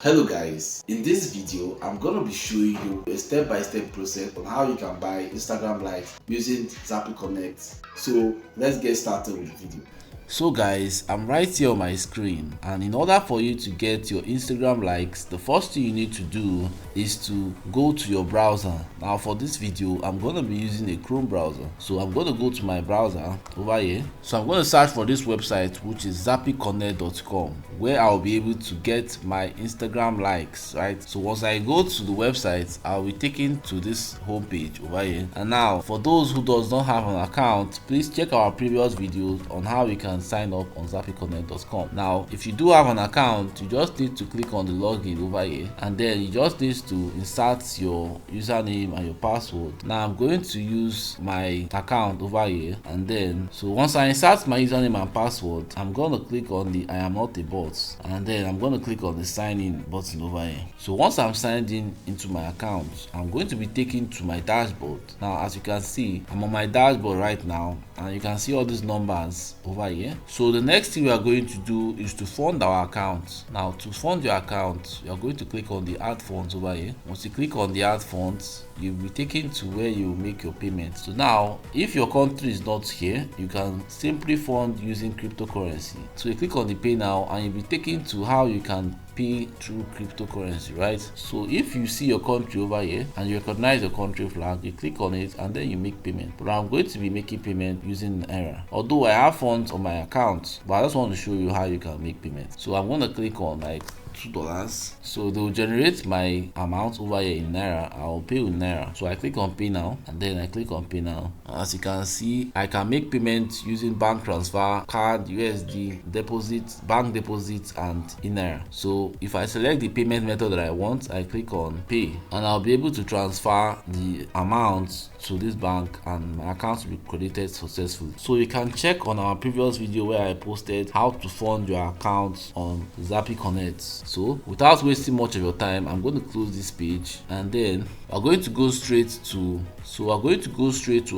Hello guys, in this video I'm gonna be showing you a step-by-step process on how you can buy Instagram likes using Zappyconnect. So let's get started with the video. So guys, I'm right here on my screen, and in order for you to get your Instagram likes, the first thing you need to do is to go to your browser. Now for this video I'm going to be using a Chrome browser, so I'm going to go to my browser over here. So I'm going to search for this website, which is zappyconnect.com, where I'll be able to get my Instagram likes, right? So once I go to the website, I'll be taken to this home page over here. And now for those who does not have an account, please check our previous videos on how you can sign up on zappyconnect.com. Now if you do have an account, you just need to click on the login over here, and then you just need to insert your username and your password. Now I'm going to use my account over here, and then so once I insert my username and password, I'm going to click on the I am not a bot, and then I'm going to click on the sign in button over here. So once I'm signed in into my account, I'm going to be taken to my dashboard. Now as you can see, I'm on my dashboard right now, and you can see all these numbers over here. So the next thing we are going to do is to fund our account. Now to fund your account, you are going to click on the add funds over here. Once you click on the add funds, you'll be taken to where you make your payment. So now if your country is not here, you can simply fund using cryptocurrency. So you click on the pay now, and you'll be taken to how you can pay through cryptocurrency, right? So if you see your country over here and you recognize your country flag, you click on it and then you make payment. But I'm going to be making payment using Naira, although I have funds on my account, but I just want to show you how you can make payment. So I'm going to click on like $2. So they will generate my amount over here in Naira. I'll pay with Naira. So I click on pay now, and then I click on pay now. As you can see, I can make payments using bank transfer, card, USD, deposit, bank deposit, and in Naira. So if I select the payment method that I want, I click on pay, and I'll be able to transfer the amount to this bank, and my account will be credited successfully. So you can check on our previous video where I posted how to fund your account on Zappyconnect. So without wasting much of your time, I'm going to close this page, and then we're going to go straight to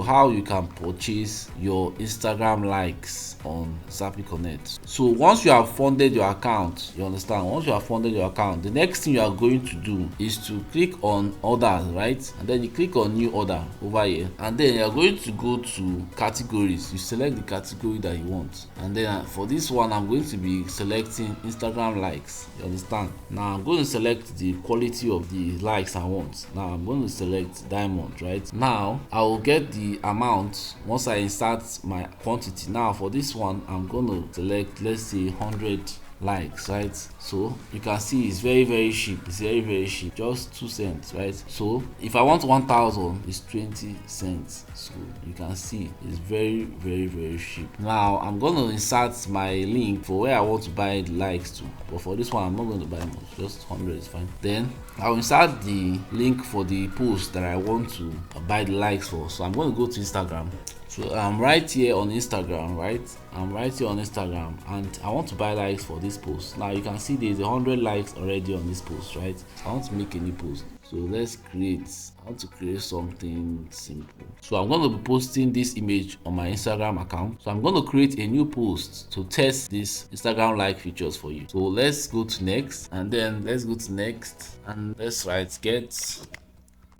how you can purchase your Instagram likes on Zappyconnect. So once you have funded your account, you understand, once you have funded your account, the next thing you are going to do is to click on orders, right? And then you click on new order over here, and then you are going to go to categories. You select the category that you want, and then for this one I'm going to be selecting Instagram likes, you understand. Now I'm going to select the quality of the likes I want. Now I'm going to select diamond, right? Now I will get the amount once I insert my quantity. Now for this one I'm going to select, let's say 100 likes, right? So you can see it's very cheap. It's very cheap, just 2 cents, right? So if I want 1000, it's 20 cents. So you can see it's very cheap. Now I'm going to insert my link for where I want to buy the likes to, but for this one I'm not going to buy much, just 100 is fine. Then I'll insert the link for the post that I want to buy the likes for. So I'm going to go to Instagram. So I'm right here on Instagram, right? I'm right here on Instagram, and I want to buy likes for this post. Now you can see there's 100 likes already on this post, right? So I want to make a new post. So let's I want to create something simple. So I'm going to be posting this image on my Instagram account. So I'm going to create a new post to test this Instagram like features for you. So let's go to next, and then let's go to next, and let's write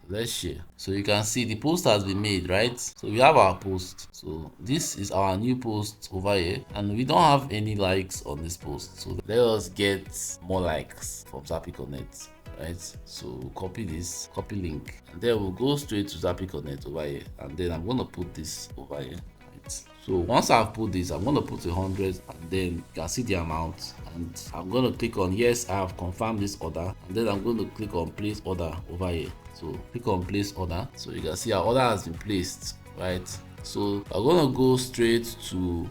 let's share. So you can see the post has been made, right? So we have our post. So this is our new post over here, and we don't have any likes on this post. So let us get more likes from Zappyconnect, right? So copy this, copy link, and then we'll go straight to Zappyconnect over here, and then I'm going to put this over here. So once I've put this, I'm going to put 100, and then you can see the amount, and I'm going to click on yes, I have confirmed this order, and then I'm going to click on place order over here. So click on place order. So you can see our order has been placed, right? So I'm going to go straight to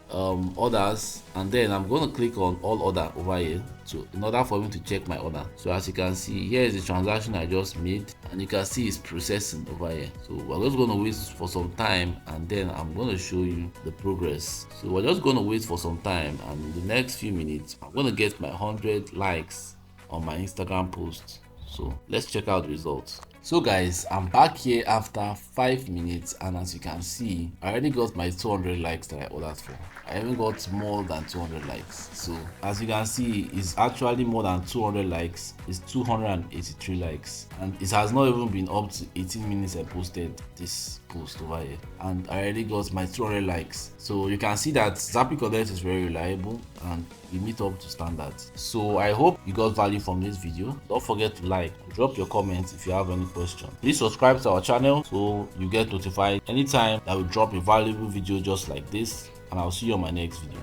orders, and then I'm going to click on all order over here, so in order for me to check my order. So as you can see, here is the transaction I just made, and you can see it's processing over here. So we're just going to wait for some time, and then I'm going to show you the progress. So we're just going to wait for some time, and in the next few minutes I'm going to get my 100 likes on my Instagram post. So let's check out the results. So guys, I'm back here after 5 minutes, and as you can see, I already got my 200 likes that I ordered for. I even got more than 200 likes. So as you can see, it's actually more than 200 likes. It's 283 likes, and it has not even been up to 18 minutes I posted this post over here, and I already got my 200 likes. So you can see that Zappyconnect is very reliable and we meet up to standards. So I hope you got value from this video. Don't forget to like, drop your comments if you have any questions. Please subscribe to our channel so you get notified anytime that we drop a valuable video just like this, and I'll see you on my next video.